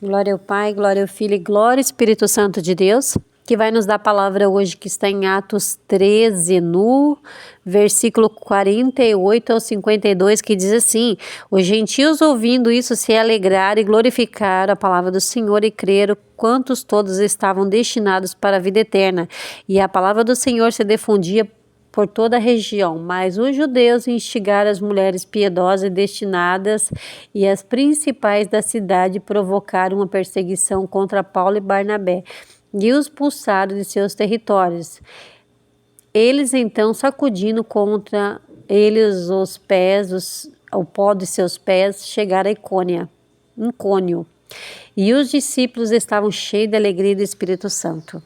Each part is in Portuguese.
Glória ao Pai, glória ao Filho e glória ao Espírito Santo de Deus, que vai nos dar a palavra hoje que está em Atos 13, no versículo 48 ao 52, que diz assim: os gentios ouvindo isso se alegraram e glorificaram a palavra do Senhor e creram, quantos todos estavam destinados para a vida eterna. E a palavra do Senhor se difundia por toda a região, mas os judeus instigaram as mulheres piedosas e destinadas e as principais da cidade provocaram uma perseguição contra Paulo e Barnabé e os expulsaram de seus territórios. Eles então, sacudindo contra eles os pés, o pó de seus pés, chegaram a Icônio. E os discípulos estavam cheios de alegria do Espírito Santo.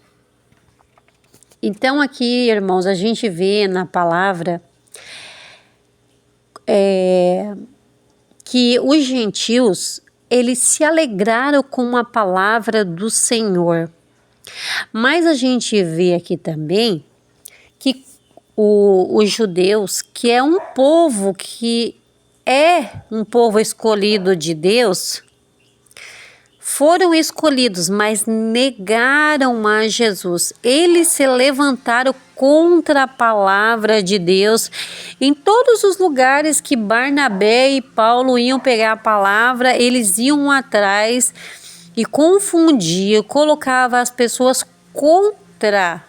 Então aqui, irmãos, a gente vê na palavra que os gentios, eles se alegraram com a palavra do Senhor. Mas a gente vê aqui também que os judeus, que é um povo escolhido de Deus, foram escolhidos, mas negaram a Jesus. Eles se levantaram contra a palavra de Deus. Em todos os lugares que Barnabé e Paulo iam pegar a palavra, eles iam atrás e confundiam, colocavam as pessoas contra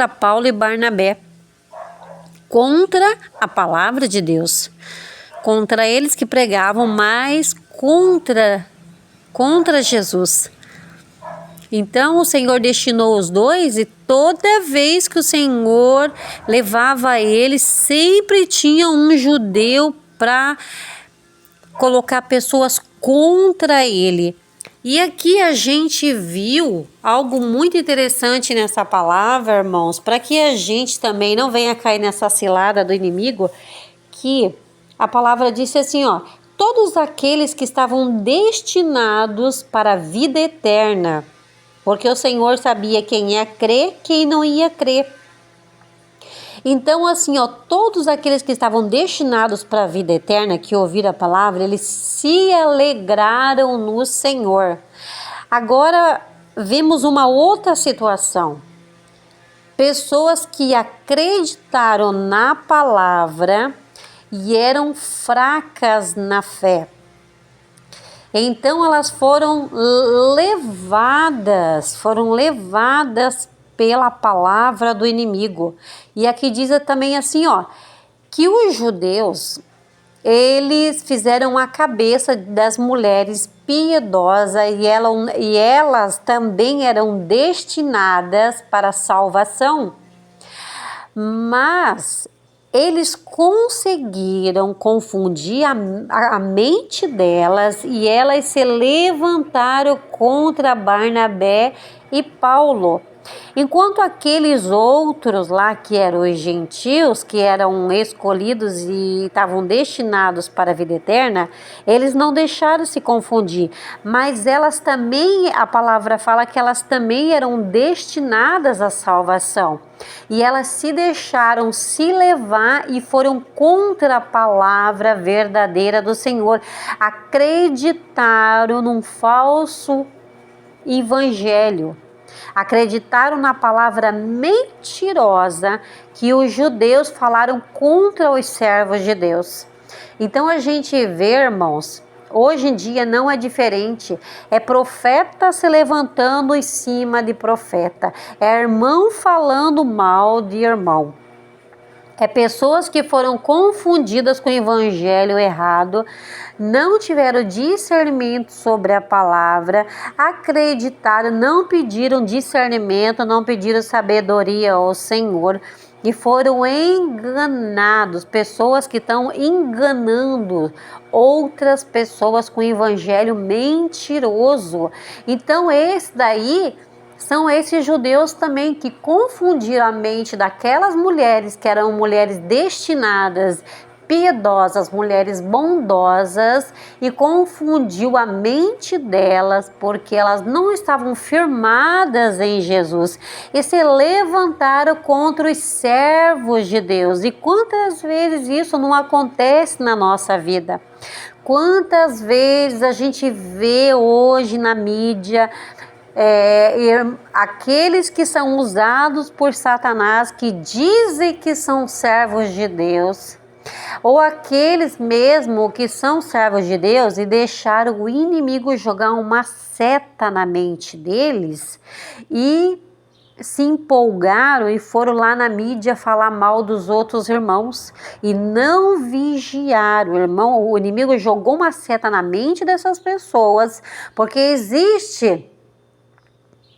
Paulo e Barnabé, contra a palavra de Deus, contra eles que pregavam, mas contra Jesus. Então o Senhor destinou os dois, e toda vez que o Senhor levava eles, sempre tinha um judeu para colocar pessoas contra ele. E aqui a gente viu algo muito interessante nessa palavra, irmãos, para que a gente também não venha cair nessa cilada do inimigo, que a palavra disse assim, todos aqueles que estavam destinados para a vida eterna, porque o Senhor sabia quem ia crer, quem não ia crer. Então assim, todos aqueles que estavam destinados para a vida eterna, que ouviram a palavra, eles se alegraram no Senhor. Agora vemos uma outra situação. Pessoas que acreditaram na palavra e eram fracas na fé. Então elas foram levadas pela palavra do inimigo. E aqui diz também assim, que os judeus, eles fizeram a cabeça das mulheres piedosas e elas também eram destinadas para a salvação. Mas eles conseguiram confundir a mente delas e elas se levantaram contra Barnabé e Paulo. Enquanto aqueles outros lá, que eram os gentios, que eram escolhidos e estavam destinados para a vida eterna, eles não deixaram se confundir, mas elas também, a palavra fala que elas também eram destinadas à salvação, e elas se deixaram se levar e foram contra a palavra verdadeira do Senhor, acreditaram num falso evangelho. Acreditaram na palavra mentirosa que os judeus falaram contra os servos de Deus. Então a gente vê, irmãos, hoje em dia não é diferente. É profeta se levantando em cima de profeta. É irmão falando mal de irmão. É pessoas que foram confundidas com o evangelho errado, não tiveram discernimento sobre a palavra, acreditaram, não pediram discernimento, não pediram sabedoria ao Senhor e foram enganados. Pessoas que estão enganando outras pessoas com o evangelho mentiroso. Então são esses judeus também que confundiram a mente daquelas mulheres que eram mulheres destinadas, piedosas, mulheres bondosas, e confundiu a mente delas porque elas não estavam firmadas em Jesus e se levantaram contra os servos de Deus. E quantas vezes isso não acontece na nossa vida? quantas vezes a gente vê hoje na mídia aqueles que são usados por Satanás, que dizem que são servos de Deus, ou aqueles mesmo que são servos de Deus e deixaram o inimigo jogar uma seta na mente deles e se empolgaram e foram lá na mídia falar mal dos outros irmãos e não vigiaram. O inimigo jogou uma seta na mente dessas pessoas, porque existe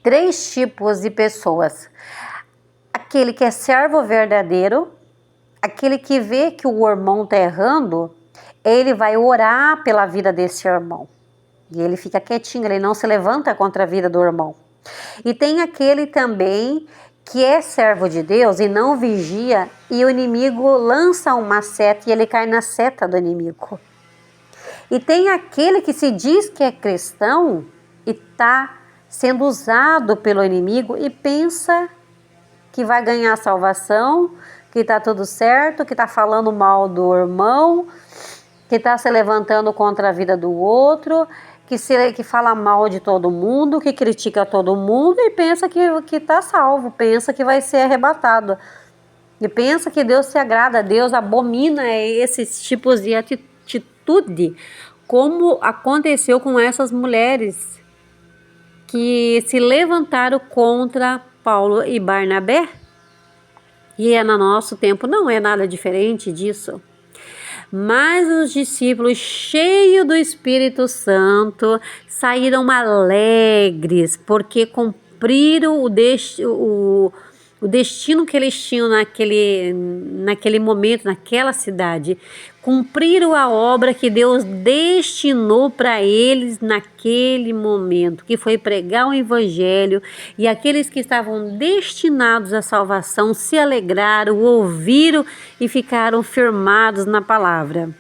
3 tipos de pessoas: aquele que é servo verdadeiro, aquele que vê que o irmão está errando, ele vai orar pela vida desse irmão e ele fica quietinho, ele não se levanta contra a vida do irmão. E tem aquele também que é servo de Deus e não vigia, e o inimigo lança uma seta e ele cai na seta do inimigo. E tem aquele que se diz que é cristão e está sendo usado pelo inimigo e pensa que vai ganhar salvação, que está tudo certo, que está falando mal do irmão, que está se levantando contra a vida do outro, que fala mal de todo mundo, que critica todo mundo e pensa que está salvo, pensa que vai ser arrebatado. E pensa que Deus se agrada, Deus abomina esses tipos de atitude, como aconteceu com essas mulheres que se levantaram contra Paulo e Barnabé. E no nosso tempo não é nada diferente disso. Mas os discípulos, cheios do Espírito Santo, saíram alegres, porque cumpriram o destino que eles tinham naquele momento, naquela cidade. Cumpriram a obra que Deus destinou para eles naquele momento, que foi pregar o Evangelho, e aqueles que estavam destinados à salvação se alegraram, ouviram e ficaram firmados na palavra.